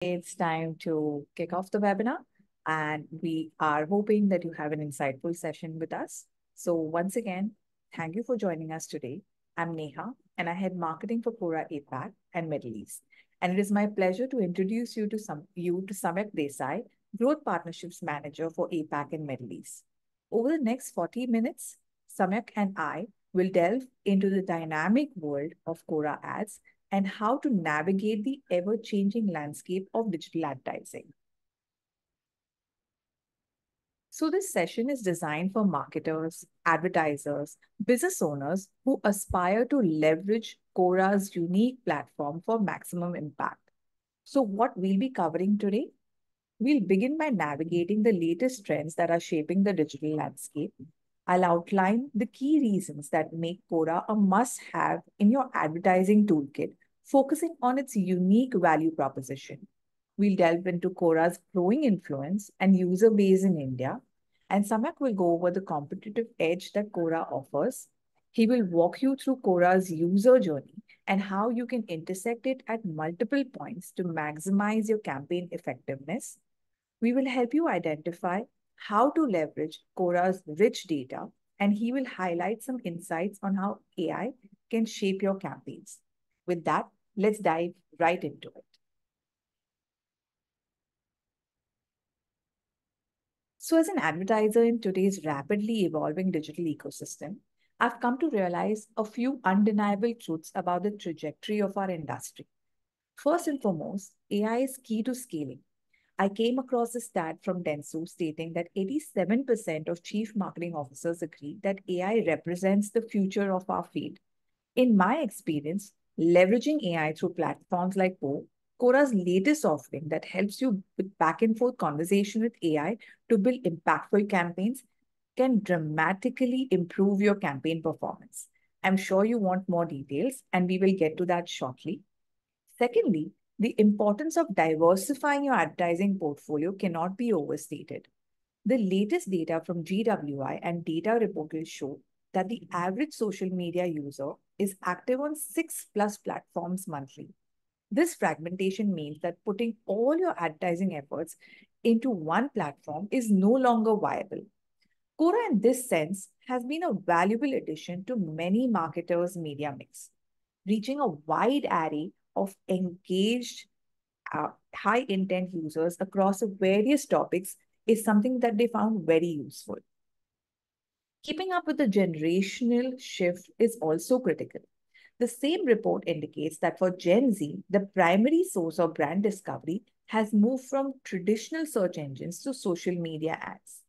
It's time to kick off the webinar, and we are hoping that you have an insightful session with us. So, once again, thank you for joining us today. I'm Neha, and I head marketing for Quora APAC and Middle East. And it is my pleasure to introduce you to Samyak Desai, Growth Partnerships Manager for APAC and Middle East. Over the next 40 minutes, Samyak and I will delve into the dynamic world of Quora ads and how to navigate the ever changing landscape of digital advertising. So, this session is designed for marketers, advertisers, business owners who aspire to leverage Quora's unique platform for maximum impact. So, what we'll be covering today? We'll begin by navigating the latest trends that are shaping the digital landscape. I'll outline the key reasons that make Quora a must have in your advertising toolkit, focusing on its unique value proposition. We'll delve into Quora's growing influence and user base in India, and Samak will go over the competitive edge that Quora offers. He will walk you through Quora's user journey and how you can intersect it at multiple points to maximize your campaign effectiveness. We will help you identify how to leverage Quora's rich data, and he will highlight some insights on how AI can shape your campaigns. With that, let's dive right into it. So, as an advertiser in today's rapidly evolving digital ecosystem, I've come to realize a few undeniable truths about the trajectory of our industry. First and foremost, AI is key to scaling. I came across a stat from Dentsu stating that 87% of chief marketing officers agree that AI represents the future of our field. In my experience, leveraging AI through platforms like Quora's latest offering that helps you with back and forth conversation with AI to build impactful campaigns can dramatically improve your campaign performance. I'm sure you want more details, and we will get to that shortly. Secondly, the importance of diversifying your advertising portfolio cannot be overstated. The latest data from GWI and data reporters show that the average social media user is active on 6+ platforms monthly. This fragmentation means that putting all your advertising efforts into one platform is no longer viable. Quora, in this sense, has been a valuable addition to many marketers' media mix, reaching a wide array of engaged, high intent users across various topics is something that they found very useful. Keeping up with the generational shift is also critical. The same report indicates that for Gen Z, the primary source of brand discovery has moved from traditional search engines to social media ads.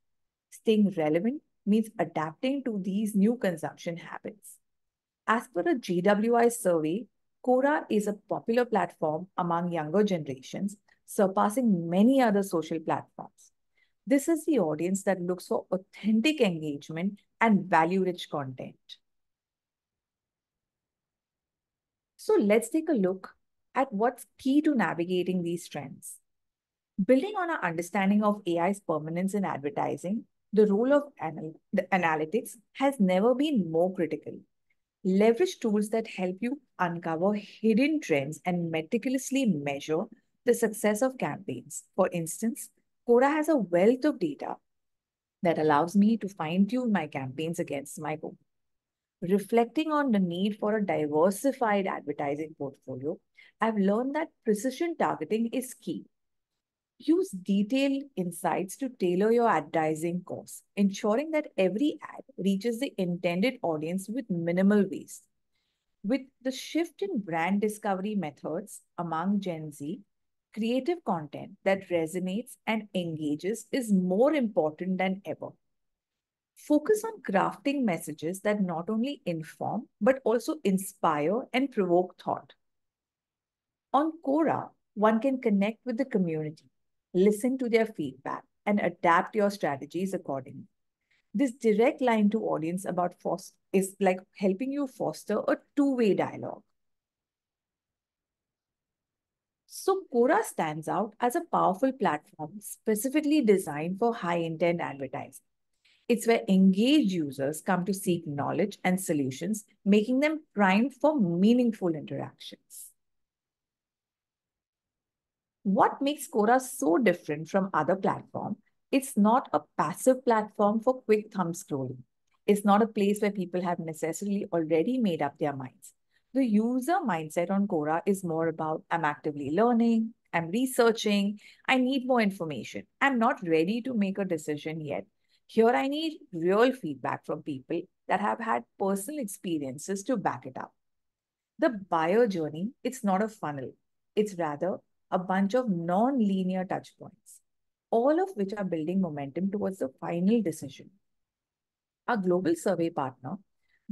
Staying relevant means adapting to these new consumption habits. As per a GWI survey, Quora is a popular platform among younger generations, surpassing many other social platforms. This is the audience that looks for authentic engagement and value rich content. So let's take a look at what's key to navigating these trends. Building on our understanding of AI's permanence in advertising, the role of the analytics has never been more critical. Leverage tools that help you uncover hidden trends and meticulously measure the success of campaigns. For instance, Quora has a wealth of data that allows me to fine tune my campaigns against my goal. Reflecting on the need for a diversified advertising portfolio, I've learned that precision targeting is key. Use detailed insights to tailor your advertising course, ensuring that every ad reaches the intended audience with minimal waste. With the shift in brand discovery methods among Gen Z, creative content that resonates and engages is more important than ever. Focus on crafting messages that not only inform but also inspire and provoke thought. On Quora, one can connect with the community, listen to their feedback, and adapt your strategies accordingly. This direct line to audience about is like helping you foster a two-way dialogue. So Quora stands out as a powerful platform specifically designed for high-intent advertising. It's where engaged users come to seek knowledge and solutions, making them primed for meaningful interactions. What makes Quora so different from other platforms? It's not a passive platform for quick thumb scrolling. It's not a place where people have necessarily already made up their minds. The user mindset on Quora is more about I'm actively learning, I'm researching, I need more information. I'm not ready to make a decision yet. Here, I need real feedback from people that have had personal experiences to back it up. The buyer journey, it's not a funnel. It's rather a bunch of non-linear touch points, all of which are building momentum towards the final decision. Our global survey partner,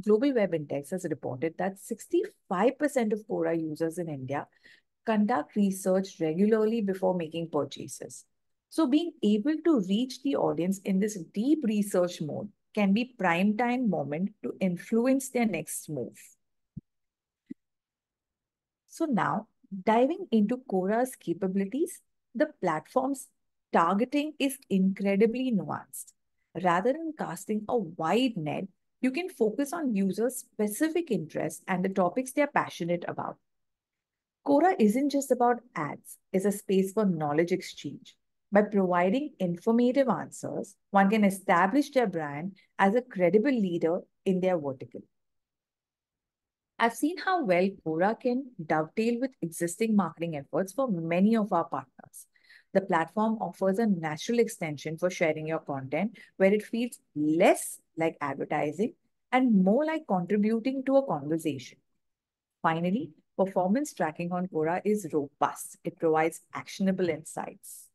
Global Web Index, has reported that 65% of Quora users in India conduct research regularly before making purchases. So being able to reach the audience in this deep research mode can be prime time moment to influence their next move. So now, diving into Quora's capabilities, the platform's targeting is incredibly nuanced. Rather than casting a wide net, you can focus on users' specific interests and the topics they are passionate about. Quora isn't just about ads, it's a space for knowledge exchange. By providing informative answers, one can establish their brand as a credible leader in their vertical. I've seen how well Quora can dovetail with existing marketing efforts for many of our partners. The platform offers a natural extension for sharing your content where it feels less like advertising and more like contributing to a conversation. Finally, performance tracking on Quora is robust. It provides actionable insights.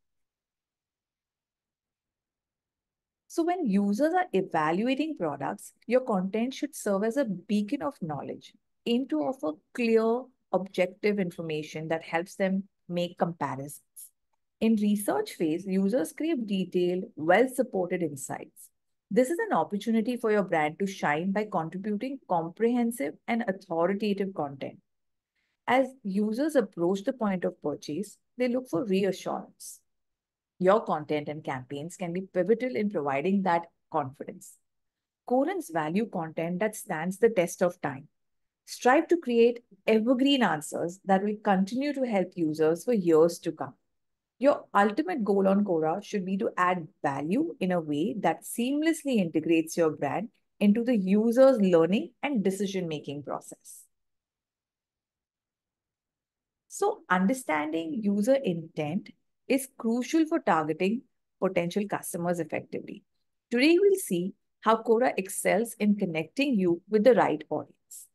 So, when users are evaluating products, your content should serve as a beacon of knowledge. Aim to offer clear, objective information that helps them make comparisons. In research phase, users crave detailed, well-supported insights. This is an opportunity for your brand to shine by contributing comprehensive and authoritative content. As users approach the point of purchase, they look for reassurance. Your content and campaigns can be pivotal in providing that confidence. Quorum's value content that stands the test of time. Strive to create evergreen answers that will continue to help users for years to come. Your ultimate goal on Quora should be to add value in a way that seamlessly integrates your brand into the user's learning and decision making process. So, understanding user intent is crucial for targeting potential customers effectively. Today, we'll see how Quora excels in connecting you with the right audience.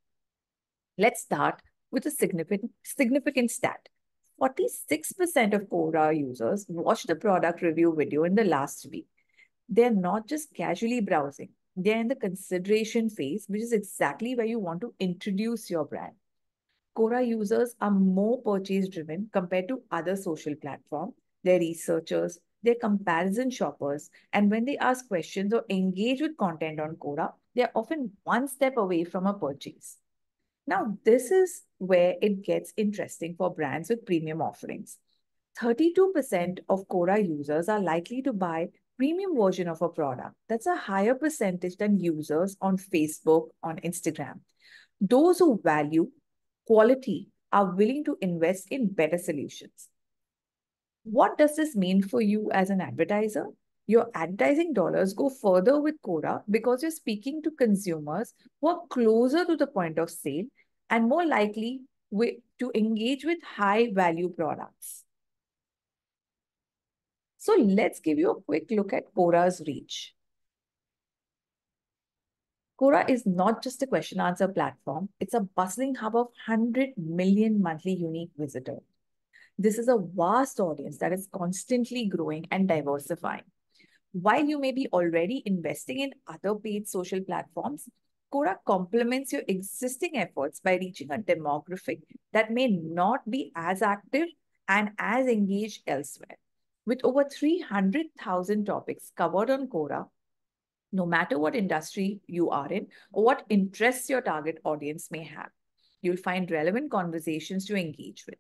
Let's start with a significant stat. 46% of Quora users watched the product review video in the last week. They're not just casually browsing, they're in the consideration phase, which is exactly where you want to introduce your brand. Quora users are more purchase driven compared to other social platforms. They're researchers, they're comparison shoppers, and when they ask questions or engage with content on Quora, they're often one step away from a purchase. Now, this is where it gets interesting for brands with premium offerings. 32% of Quora users are likely to buy premium version of a product. That's a higher percentage than users on Facebook, on Instagram. Those who value quality are willing to invest in better solutions. What does this mean for you as an advertiser? Your advertising dollars go further with Quora because you're speaking to consumers who are closer to the point of sale and more likely to engage with high value products. So let's give you a quick look at Quora's reach. Quora is not just a question answer platform, it's a bustling hub of 100 million monthly unique visitors. This is a vast audience that is constantly growing and diversifying. While you may be already investing in other paid social platforms, Quora complements your existing efforts by reaching a demographic that may not be as active and as engaged elsewhere. With over 300,000 topics covered on Quora, no matter what industry you are in or what interests your target audience may have, you'll find relevant conversations to engage with.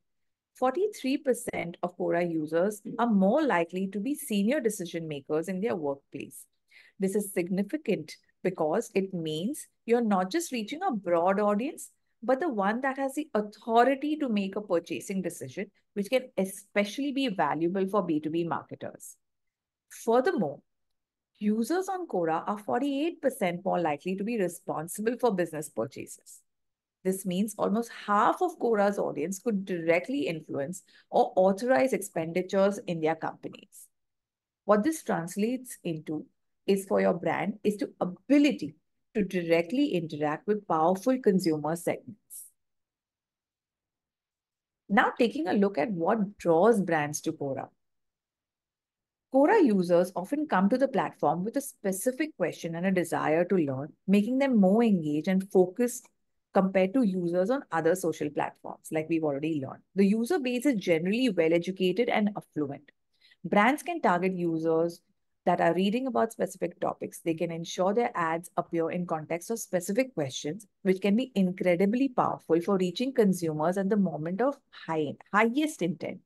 43% of Quora users are more likely to be senior decision makers in their workplace. This is significant because it means you're not just reaching a broad audience, but the one that has the authority to make a purchasing decision, which can especially be valuable for B2B marketers. Furthermore, users on Quora are 48% more likely to be responsible for business purchases. This means almost half of Quora's audience could directly influence or authorize expenditures in their companies. What this translates into is for your brand is to ability to directly interact with powerful consumer segments. Now taking a look at what draws brands to Quora. Quora users often come to the platform with a specific question and a desire to learn, making them more engaged and focused compared to users on other social platforms, like we've already learned. The user base is generally well educated and affluent. Brands can target users that are reading about specific topics. They can ensure their ads appear in context of specific questions, which can be incredibly powerful for reaching consumers at the moment of highest intent.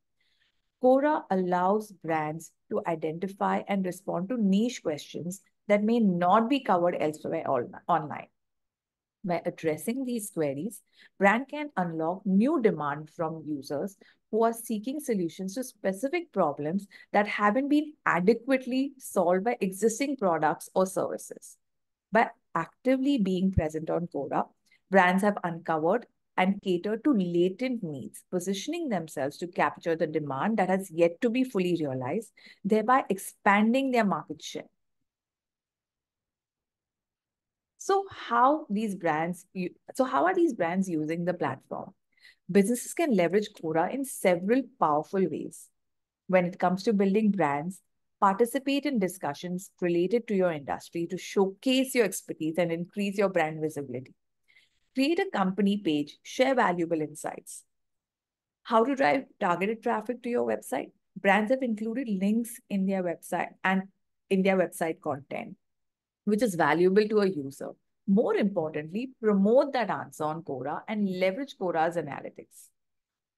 Quora allows brands to identify and respond to niche questions that may not be covered elsewhere online. By addressing these queries, brand can unlock new demand from users who are seeking solutions to specific problems that haven't been adequately solved by existing products or services. By actively being present on Quora, brands have uncovered and catered to latent needs, positioning themselves to capture the demand that has yet to be fully realized, thereby expanding their market share. How are these brands using the platform? Businesses can leverage Quora in several powerful ways. When it comes to building brands, participate in discussions related to your industry to showcase your expertise and increase your brand visibility. Create a company page, share valuable insights. How to drive targeted traffic to your website? Brands have included links in their website and in their website content, which is valuable to a user. More importantly, promote that answer on Quora and leverage Quora's analytics.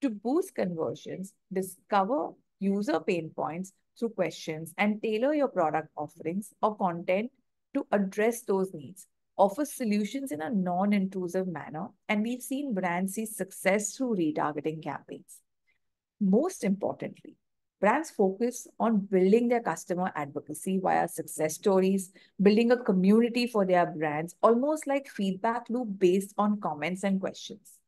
To boost conversions, discover user pain points through questions and tailor your product offerings or content to address those needs. Offer solutions in a non intrusive manner, and we've seen brands see success through retargeting campaigns. Most importantly, brands focus on building their customer advocacy via success stories, building a community for their brands, almost like feedback loop based on comments and questions.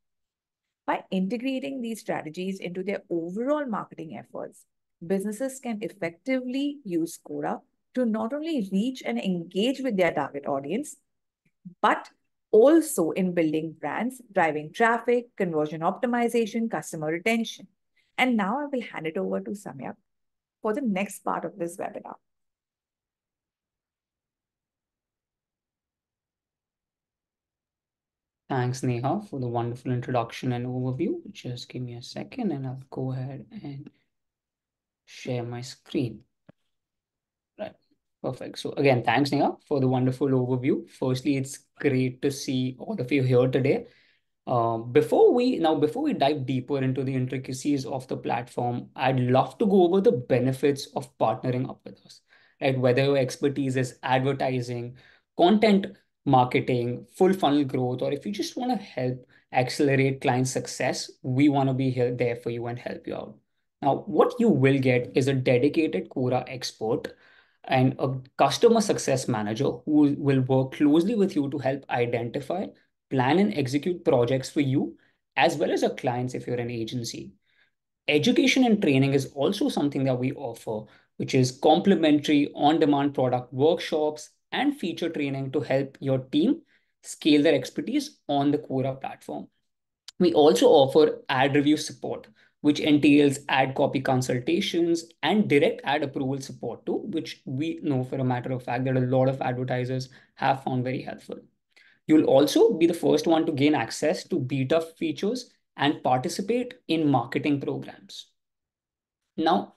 By integrating these strategies into their overall marketing efforts, businesses can effectively use Quora to not only reach and engage with their target audience, but also in building brands, driving traffic, conversion optimization, customer retention. And now I will hand it over to Samyak for the next part of this webinar. Thanks, Neha, for the wonderful introduction and overview. Just give me a second and I'll go ahead and share my screen. Right. Perfect. So again, thanks, Neha, for the wonderful overview. Firstly, it's great to see all of you here today. Before we dive deeper into the intricacies of the platform, I'd love to go over the benefits of partnering up with us. Right? Whether your expertise is advertising, content marketing, full funnel growth, or if you just want to help accelerate client success, we want to be here there for you and help you out. Now, what you will get is a dedicated Quora expert and a customer success manager who will work closely with you to help identify, plan and execute projects for you, as well as your clients if you're an agency. Education and training is also something that we offer, which is complimentary on demand product workshops and feature training to help your team scale their expertise on the Quora platform. We also offer ad review support, which entails ad copy consultations and direct ad approval support too, which we know for a matter of fact that a lot of advertisers have found very helpful. You'll also be the first one to gain access to beta features and participate in marketing programs. Now,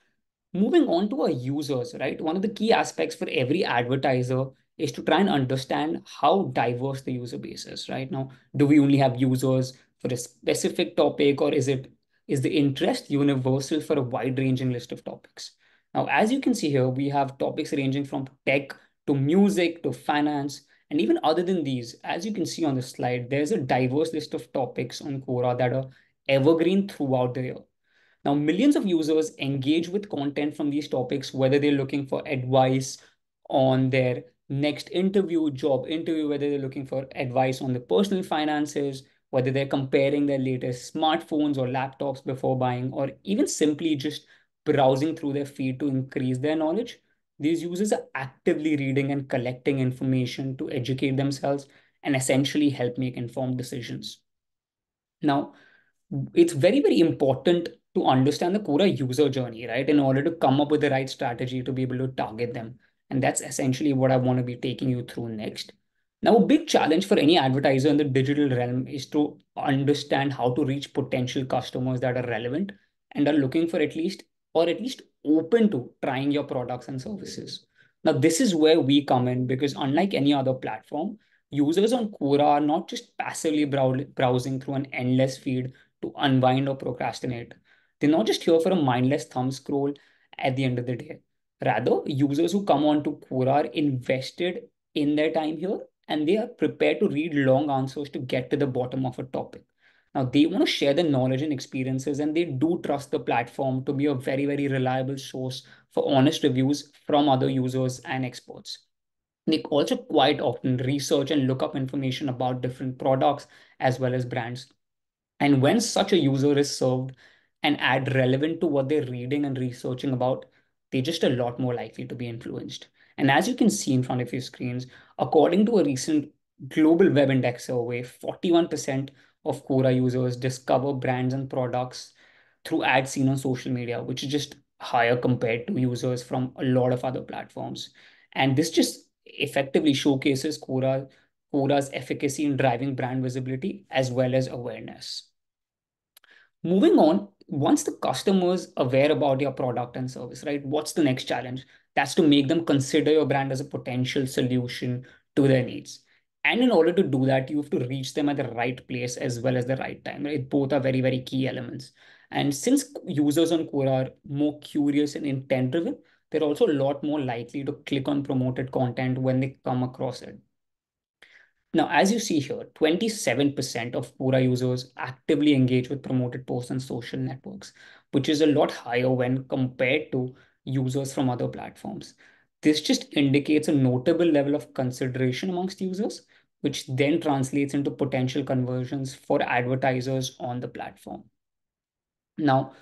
moving on to our users, right? One of the key aspects for every advertiser is to try and understand how diverse the user base is, right? Now, do we only have users for a specific topic, or is the interest universal for a wide-ranging list of topics? Now, as you can see here, we have topics ranging from tech to music to finance, And even other than these, as you can see on the slide, there's a diverse list of topics on Quora that are evergreen throughout the year. Now, millions of users engage with content from these topics, whether they're looking for advice on their next interview, job interview, whether they're looking for advice on their personal finances, whether they're comparing their latest smartphones or laptops before buying, or even simply just browsing through their feed to increase their knowledge. These users are actively reading and collecting information to educate themselves and essentially help make informed decisions. Now, it's very, very important to understand the Quora user journey, right? In order to come up with the right strategy to be able to target them. And that's essentially what I want to be taking you through next. Now, a big challenge for any advertiser in the digital realm is to understand how to reach potential customers that are relevant and are looking for at least open to trying your products and services. Now, this is where we come in because unlike any other platform, users on Quora are not just passively browsing through an endless feed to unwind or procrastinate. They're not just here for a mindless thumb scroll at the end of the day. Rather, users who come on to Quora are invested in their time here and they are prepared to read long answers to get to the bottom of a topic. Now, they want to share their knowledge and experiences, and they do trust the platform to be a very, very reliable source for honest reviews from other users and experts. They also quite often research and look up information about different products as well as brands. And when such a user is served an ad relevant to what they're reading and researching about, they're just a lot more likely to be influenced. And as you can see in front of your screens, according to a recent Global Web Index survey, 41% of Quora users discover brands and products through ads seen on social media, which is just higher compared to users from a lot of other platforms. And this just effectively showcases Quora's efficacy in driving brand visibility as well as awareness. Moving on, once the customer's aware about your product and service, right? What's the next challenge? That's to make them consider your brand as a potential solution to their needs. And in order to do that, you have to reach them at the right place as well as the right time, right? Both are very, very key elements. And since users on Quora are more curious and intent driven, they're also a lot more likely to click on promoted content when they come across it. Now, as you see here, 27% of Quora users actively engage with promoted posts on social networks, which is a lot higher when compared to users from other platforms. This just indicates a notable level of consideration amongst users, which then translates into potential conversions for advertisers on the platform. Now,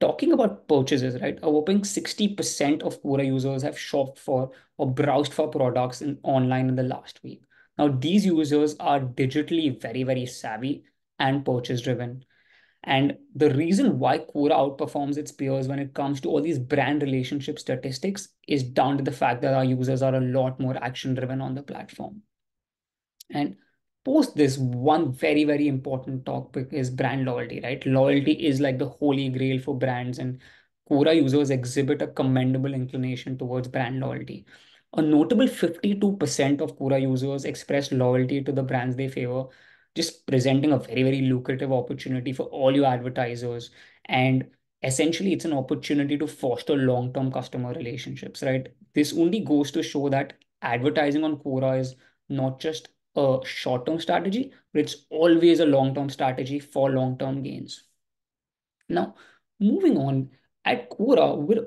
talking about purchases, right? A whopping 60% of Quora users have shopped for or browsed for products online in the last week. Now, these users are digitally very, very savvy and purchase driven. And the reason why Quora outperforms its peers when it comes to all these brand relationship statistics is down to the fact that our users are a lot more action driven on the platform. And post this, one very, very important topic is brand loyalty, right? Loyalty is like the holy grail for brands, and Quora users exhibit a commendable inclination towards brand loyalty. A notable 52% of Quora users express loyalty to the brands they favor, just presenting a very, very lucrative opportunity for all your advertisers. And essentially, it's an opportunity to foster long-term customer relationships, right? This only goes to show that advertising on Quora is not just a short term strategy, but it's always a long term strategy for long term gains. Now, moving on, at Quora, we're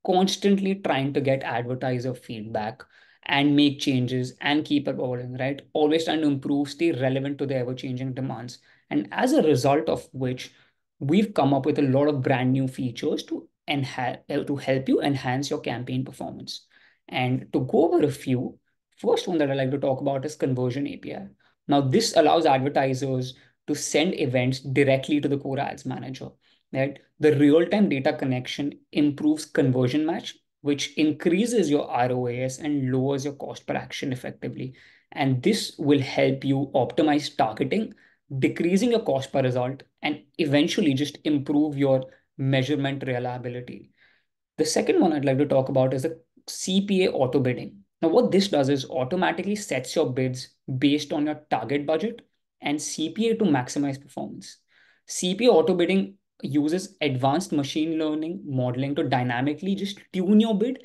constantly trying to get advertiser feedback and make changes and keep evolving, right? Always trying to improve, stay relevant to the ever changing demands. And as a result of which, we've come up with a lot of brand new features to help you enhance your campaign performance. And to go over a few, first one that I like to talk about is conversion API. Now, this allows advertisers to send events directly to the Core Ads Manager, right? The real-time data connection improves conversion match, which increases your ROAS and lowers your cost per action effectively. And this will help you optimize targeting, decreasing your cost per result, and eventually just improve your measurement reliability. The second one I'd like to talk about is the CPA auto bidding. Now, what this does is automatically sets your bids based on your target budget and CPA to maximize performance. CPA auto bidding uses advanced machine learning modeling to dynamically just tune your bid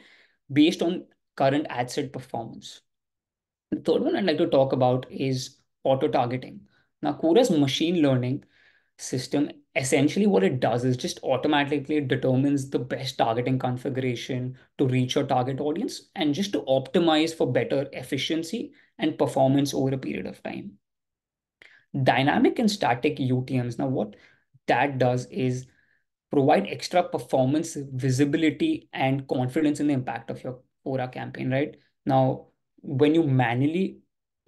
based on current ad set performance. The third one I'd like to talk about is auto targeting. Now, Quora's machine learning system, essentially what it does is just automatically determines the best targeting configuration to reach your target audience and just to optimize for better efficiency and performance over a period of time. Dynamic and static UTMs. Now, what that does is provide extra performance, visibility, and confidence in the impact of your Quora campaign, right? Now, when you manually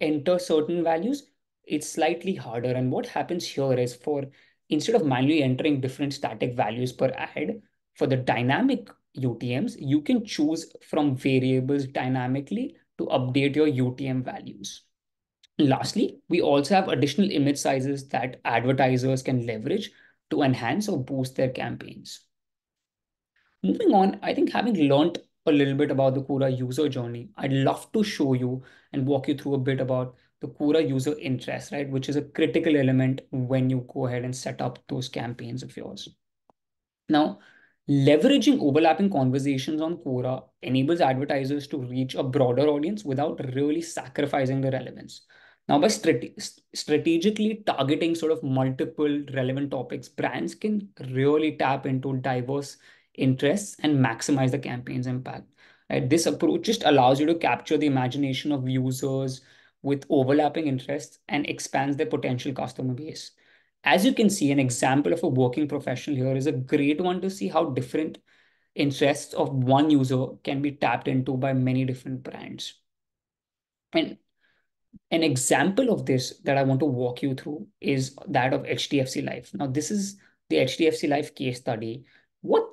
enter certain values, it's slightly harder. And what happens here is for instead of manually entering different static values per ad, for the dynamic UTMs, you can choose from variables dynamically to update your UTM values. Lastly, we also have additional image sizes that advertisers can leverage to enhance or boost their campaigns. Moving on, I think having learned a little bit about the Quora user journey, I'd love to show you and walk you through a bit about the Quora user interest, right? Which is a critical element when you go ahead and set up those campaigns of yours. Now, leveraging overlapping conversations on Quora enables advertisers to reach a broader audience without really sacrificing the relevance. Now, by strategically targeting sort of multiple relevant topics, brands can really tap into diverse interests and maximize the campaign's impact. Right? This approach just allows you to capture the imagination of users with overlapping interests and expands their potential customer base. As you can see, an example of a working professional here is a great one to see how different interests of one user can be tapped into by many different brands. And an example of this that I want to walk you through is that of HDFC Life. Now, this is the HDFC Life case study. What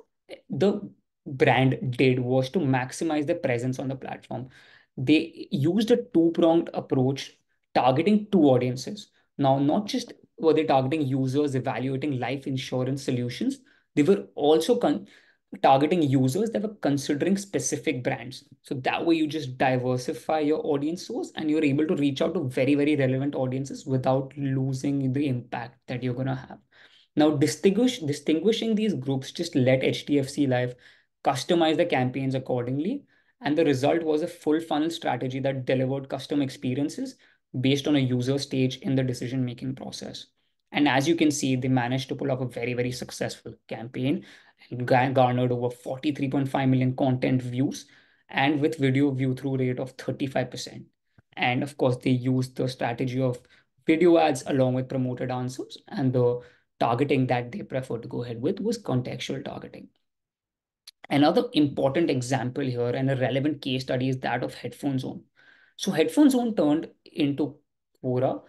the brand did was to maximize their presence on the platform. They used a two-pronged approach targeting two audiences. Now, not just were they targeting users evaluating life insurance solutions, they were also targeting users that were considering specific brands. So that way you just diversify your audience source and you're able to reach out to very, very relevant audiences without losing the impact that you're going to have. Now, distinguishing these groups just let HDFC Life customize the campaigns accordingly. And the result was a full funnel strategy that delivered custom experiences based on a user stage in the decision making process. And as you can see, they managed to pull off a very, very successful campaign and garnered over 43.5 million content views and with video view through rate of 35%. And of course, they used the strategy of video ads along with promoted answers, and the targeting that they preferred to go ahead with was contextual targeting. Another important example here and a relevant case study is that of Headphone Zone. So Headphone Zone turned into Quora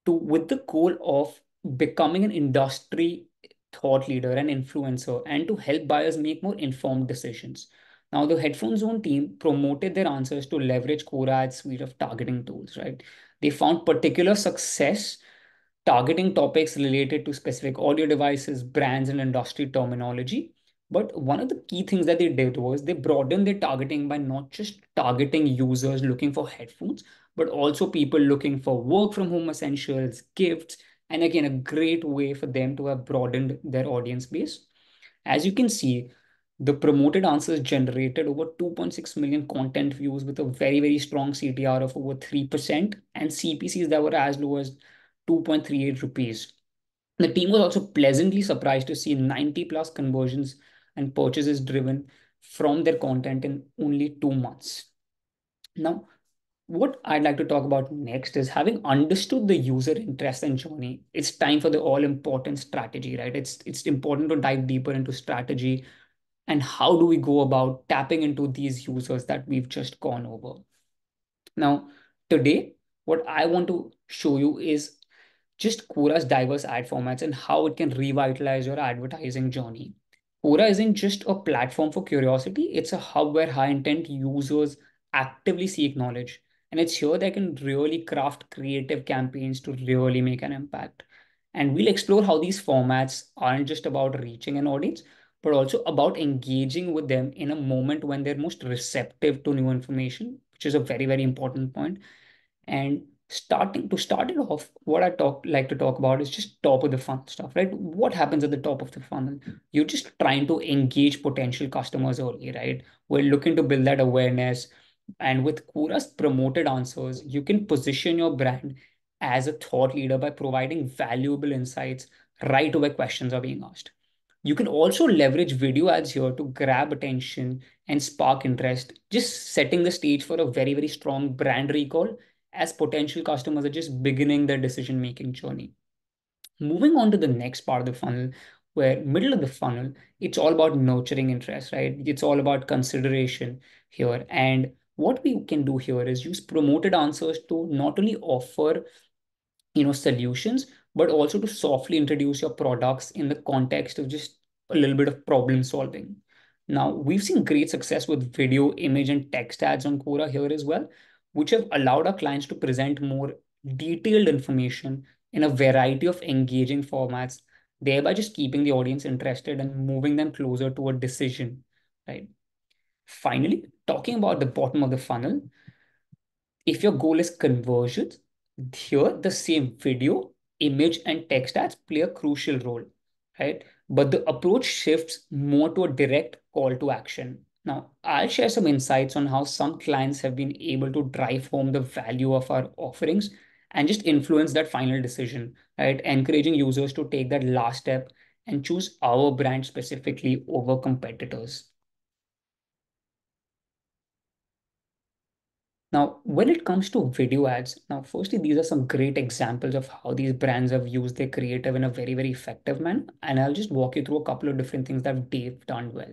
to with the goal of becoming an industry thought leader and influencer and to help buyers make more informed decisions. Now, the Headphone Zone team promoted their answers to leverage Quorad's suite of targeting tools, right? They found particular success targeting topics related to specific audio devices, brands, and industry terminology. But one of the key things that they did was they broadened their targeting by not just targeting users looking for headphones, but also people looking for work from home essentials, gifts, and again, a great way for them to have broadened their audience base. As you can see, the promoted answers generated over 2.6 million content views with a very, very strong CTR of over 3% and CPCs that were as low as 2.38 rupees. The team was also pleasantly surprised to see 90 plus conversions and purchases driven from their content in only 2 months. Now, what I'd like to talk about next is having understood the user interest and journey, it's time for the all important strategy, right? It's important to dive deeper into strategy and how do we go about tapping into these users that we've just gone over. Now, today, what I want to show you is just Quora's diverse ad formats and how it can revitalize your advertising journey. Quora isn't just a platform for curiosity, it's a hub where high intent users actively seek knowledge. And it's here they can really craft creative campaigns to really make an impact. And we'll explore how these formats aren't just about reaching an audience, but also about engaging with them in a moment when they're most receptive to new information, which is a very, very important point. And start it off, what like to talk about is just top of the funnel stuff, right? What happens at the top of the funnel? You're just trying to engage potential customers early, right? We're looking to build that awareness, And with Quora's promoted answers, you can position your brand as a thought leader by providing valuable insights right away questions are being asked. You can also leverage video ads here to grab attention and spark interest, just setting the stage for a very, very strong brand recall as potential customers are just beginning their decision making journey. Moving on to the next part of the funnel, where middle of the funnel, it's all about nurturing interest, right? It's all about consideration here. And what we can do here is use promoted answers to not only offer solutions, but also to softly introduce your products in the context of just a little bit of problem solving. Now, we've seen great success with video, image, and text ads on Quora here as well, which have allowed our clients to present more detailed information in a variety of engaging formats, thereby just keeping the audience interested and moving them closer to a decision, right? Finally, talking about the bottom of the funnel, if your goal is conversions, here the same video, image, and text ads play a crucial role, right? But the approach shifts more to a direct call to action. Now, I'll share some insights on how some clients have been able to drive home the value of our offerings and just influence that final decision, right? Encouraging users to take that last step and choose our brand specifically over competitors. Now, when it comes to video ads, now, firstly, these are some great examples of how these brands have used their creative in a very, very effective manner. And I'll just walk you through a couple of different things that they've done well.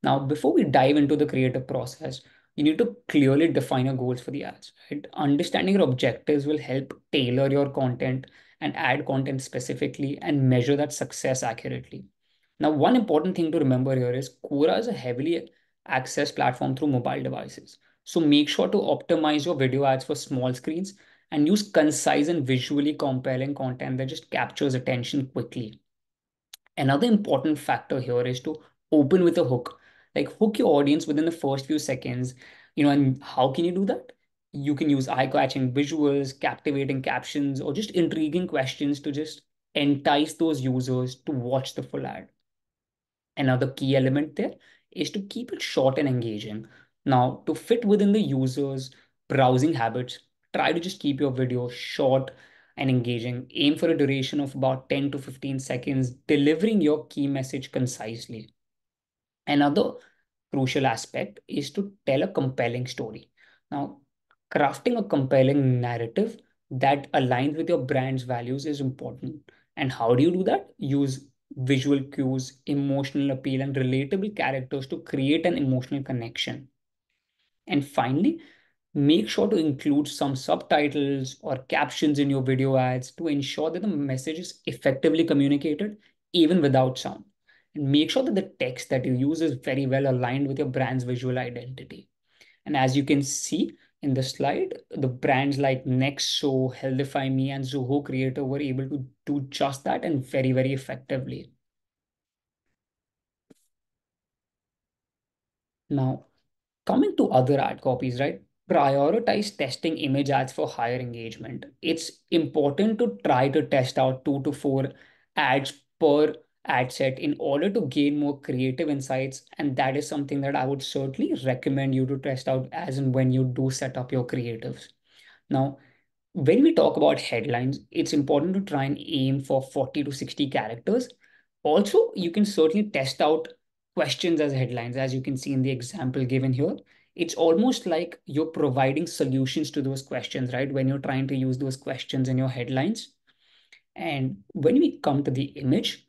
Now, before we dive into the creative process, you need to clearly define your goals for the ads, right? Understanding your objectives will help tailor your content and add content specifically and measure that success accurately. Now, one important thing to remember here is Quora is a heavily accessed platform through mobile devices. So make sure to optimize your video ads for small screens and use concise and visually compelling content that just captures attention quickly. Another important factor here is to open with a hook, like hook your audience within the first few seconds. And how can you do that? You can use eye-catching visuals, captivating captions, or just intriguing questions to just entice those users to watch the full ad. Another key element there is to keep it short and engaging. Now, to fit within the user's browsing habits, try to just keep your video short and engaging. Aim for a duration of about 10 to 15 seconds, delivering your key message concisely. Another crucial aspect is to tell a compelling story. Now, crafting a compelling narrative that aligns with your brand's values is important. And how do you do that? Use visual cues, emotional appeal, and relatable characters to create an emotional connection. And finally, make sure to include some subtitles or captions in your video ads to ensure that the message is effectively communicated even without sound. And make sure that the text that you use is very well aligned with your brand's visual identity. And as you can see in the slide, the brands like Nexo, Healthify Me, and Zoho Creator were able to do just that and very, very effectively. Now, coming to other ad copies, right? Prioritize testing image ads for higher engagement. It's important to try to test out 2 to 4 ads per ad set in order to gain more creative insights. And that is something that I would certainly recommend you to test out as and when you do set up your creatives. Now, when we talk about headlines, it's important to try and aim for 40 to 60 characters. Also, you can certainly test out questions as headlines, as you can see in the example given here. It's almost like you're providing solutions to those questions, right? When you're trying to use those questions in your headlines. And when we come to the image,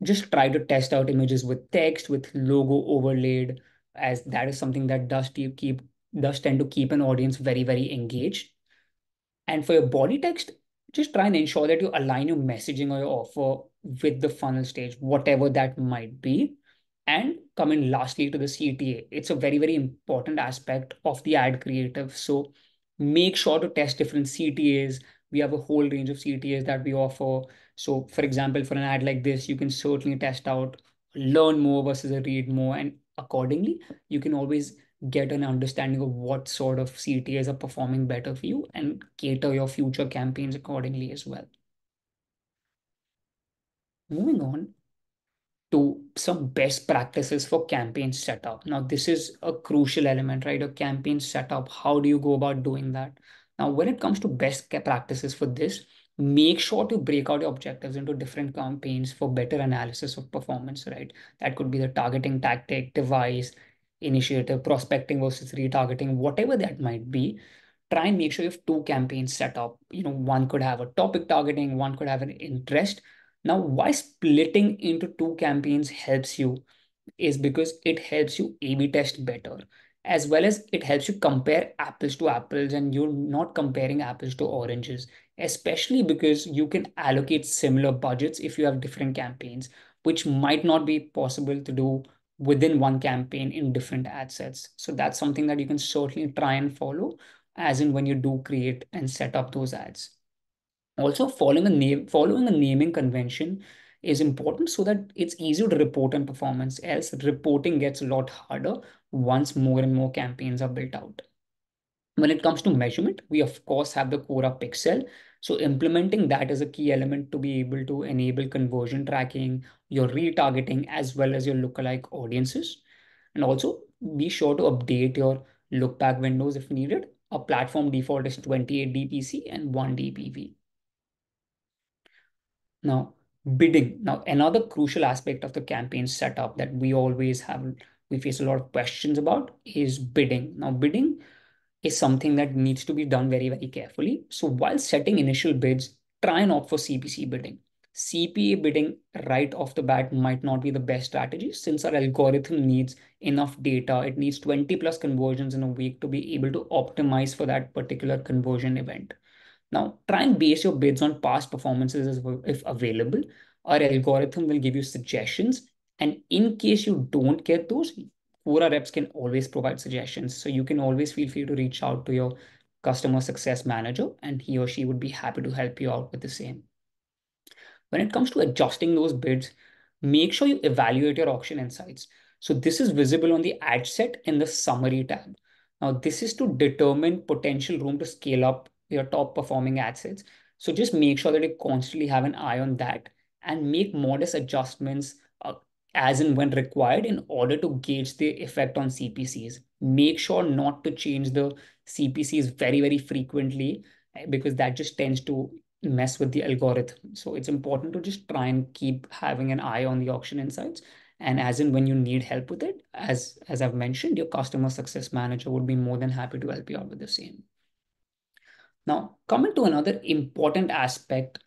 just try to test out images with text, with logo overlaid, as that is something that does tend to keep an audience very, very engaged. And for your body text, just try and ensure that you align your messaging or your offer with the funnel stage, whatever that might be. And coming lastly to the CTA, it's a very, very important aspect of the ad creative. So make sure to test different CTAs. We have a whole range of CTAs that we offer. So, for example, for an ad like this, you can certainly test out learn more versus a read more. And accordingly, you can always get an understanding of what sort of CTAs are performing better for you and cater your future campaigns accordingly as well. Moving on, to some best practices for campaign setup. Now, this is a crucial element, right? A campaign setup. How do you go about doing that? Now, when it comes to best practices for this, make sure to break out your objectives into different campaigns for better analysis of performance, right? That could be the targeting tactic, device, initiative, prospecting versus retargeting, whatever that might be. Try and make sure you have two campaigns set up. One could have a topic targeting, one could have an interest. Now, why splitting into two campaigns helps you is because it helps you A/B test better, as well as it helps you compare apples to apples, and you're not comparing apples to oranges, especially because you can allocate similar budgets if you have different campaigns, which might not be possible to do within one campaign in different ad sets. So that's something that you can certainly try and follow, as in when you do create and set up those ads. Also, following a naming convention is important so that it's easier to report on performance. Else, reporting gets a lot harder once more and more campaigns are built out. When it comes to measurement, we of course have the Quora pixel. So implementing that is a key element to be able to enable conversion tracking, your retargeting, as well as your lookalike audiences. And also be sure to update your look back windows if needed. A platform default is 28 dpc and 1 dpv. Now, bidding. Now, another crucial aspect of the campaign setup that we face a lot of questions about is bidding. Now, bidding is something that needs to be done very, very carefully. So, while setting initial bids, try and opt for CPC bidding. CPA bidding right off the bat might not be the best strategy since our algorithm needs enough data. It needs 20 plus conversions in a week to be able to optimize for that particular conversion event. Now, try and base your bids on past performances as well, if available. Our algorithm will give you suggestions. And in case you don't get those, Quora reps can always provide suggestions. So you can always feel free to reach out to your customer success manager, and he or she would be happy to help you out with the same. When it comes to adjusting those bids, make sure you evaluate your auction insights. So this is visible on the ad set in the summary tab. Now, this is to determine potential room to scale up your top performing ad sets. So just make sure that you constantly have an eye on that and make modest adjustments as and when required in order to gauge the effect on CPCs. Make sure not to change the CPCs very, very frequently because that just tends to mess with the algorithm. So it's important to just try and keep having an eye on the auction insights. And as in when you need help with it, as I've mentioned, your customer success manager would be more than happy to help you out with the same. Now, coming to another important aspect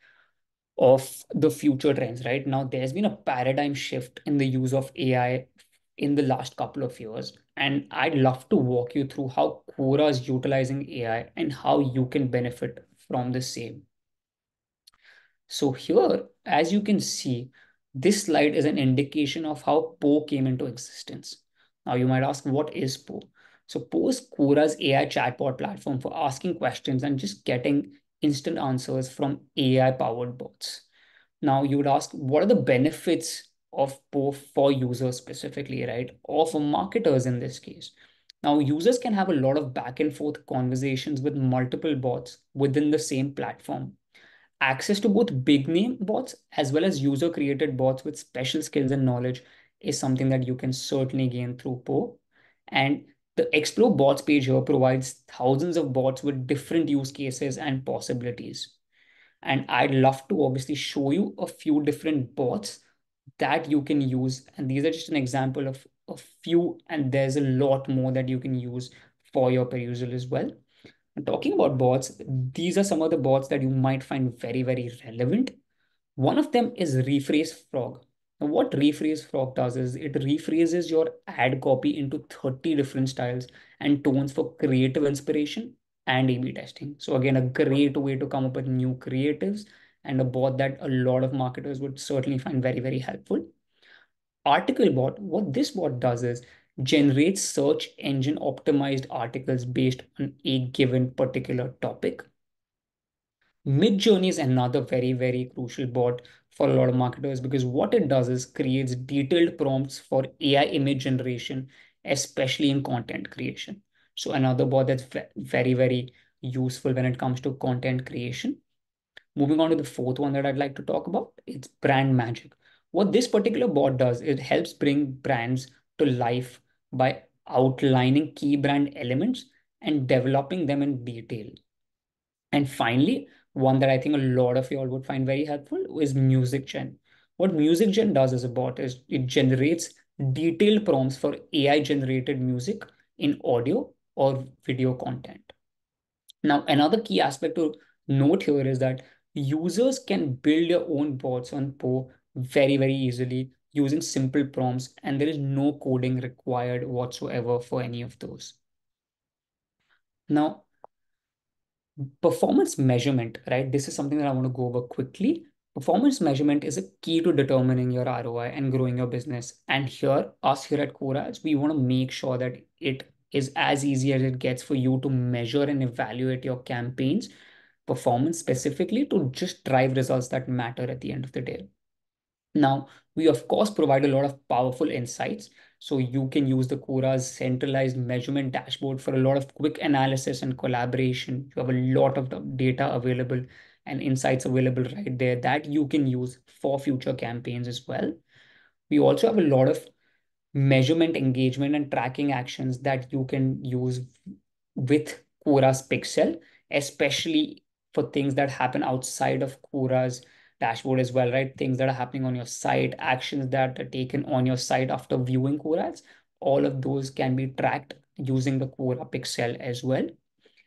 of the future trends, right? Now, there's been a paradigm shift in the use of AI in the last couple of years. And I'd love to walk you through how Quora is utilizing AI and how you can benefit from the same. So here, as you can see, this slide is an indication of how Poe came into existence. Now you might ask, what is Poe? So Poe is Quora's AI chatbot platform for asking questions and just getting instant answers from AI powered bots. Now you would ask, what are the benefits of Poe for users specifically, right? Or for marketers in this case. Now users can have a lot of back and forth conversations with multiple bots within the same platform. Access to both big name bots as well as user created bots with special skills and knowledge is something that you can certainly gain through Poe. And the Explore Bots page here provides thousands of bots with different use cases and possibilities. And I'd love to obviously show you a few different bots that you can use. And these are just an example of a few, and there's a lot more that you can use for your perusal as well. And talking about bots, these are some of the bots that you might find very, very relevant. One of them is Rephrase Frog. Now, what Rephrase Frog does is it rephrases your ad copy into 30 different styles and tones for creative inspiration and A/B testing. So again, a great way to come up with new creatives and a bot that a lot of marketers would certainly find very, very helpful. Article bot, what this bot does is generates search engine optimized articles based on a given particular topic. Midjourney is another very, very crucial bot for a lot of marketers because what it does is creates detailed prompts for AI image generation, especially in content creation. So another bot that's very, very useful when it comes to content creation. Moving on to the fourth one that I'd like to talk about, it's Brand Magic. What this particular bot does, it helps bring brands to life by outlining key brand elements and developing them in detail. And finally, one that I think a lot of y'all would find very helpful is Music Gen. What Music Gen does as a bot is it generates detailed prompts for AI generated music in audio or video content. Now, another key aspect to note here is that users can build their own bots on Po very, very easily using simple prompts, and there is no coding required whatsoever for any of those. Now, performance measurement, right? This is something that I want to go over quickly. Performance measurement is a key to determining your ROI and growing your business. And here, us here at Quora, we want to make sure that it is as easy as it gets for you to measure and evaluate your campaigns performance specifically to just drive results that matter at the end of the day. Now, we of course provide a lot of powerful insights. So you can use the Quora's centralized measurement dashboard for a lot of quick analysis and collaboration. You have a lot of data available and insights available right there that you can use for future campaigns as well. We also have a lot of measurement, engagement, and tracking actions that you can use with Quora's Pixel, especially for things that happen outside of Quora's dashboard as well, right? Things that are happening on your site, actions that are taken on your site after viewing Quora's, all of those can be tracked using the Quora Pixel as well.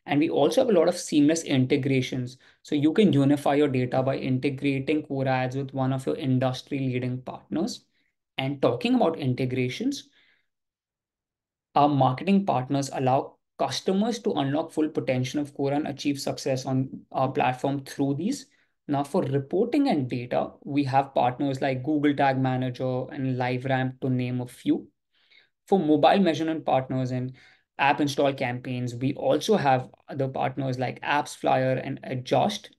And we also have a lot of seamless integrations. So you can unify your data by integrating Quora ads with one of your industry leading partners. And talking about integrations, our marketing partners allow customers to unlock full potential of Quora and achieve success on our platform through these. Now, for reporting and data, we have partners like Google Tag Manager and LiveRamp, to name a few. For mobile measurement partners and app install campaigns, we also have other partners like Apps Flyer and Adjust.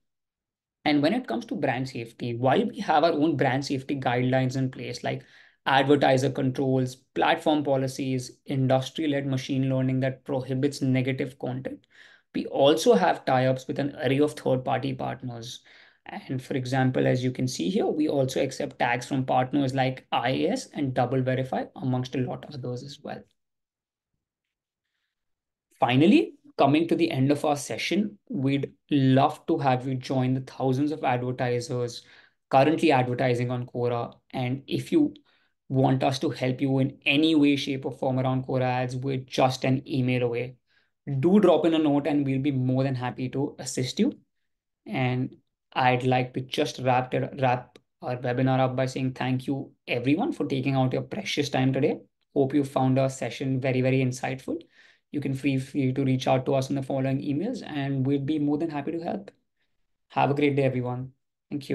And when it comes to brand safety, while we have our own brand safety guidelines in place, like advertiser controls, platform policies, industry led machine learning that prohibits negative content, we also have tie ups with an array of third party partners. And for example, as you can see here, we also accept tags from partners like IAS and Double Verify, amongst a lot of others as well. Finally, coming to the end of our session, we'd love to have you join the thousands of advertisers currently advertising on Quora. And if you want us to help you in any way, shape, or form around Quora ads, we're just an email away. Do drop in a note and we'll be more than happy to assist you. And I'd like to just wrap our webinar up by saying thank you everyone for taking out your precious time today. Hope you found our session very, very insightful. You can feel free to reach out to us in the following emails and we'd be more than happy to help. Have a great day, everyone.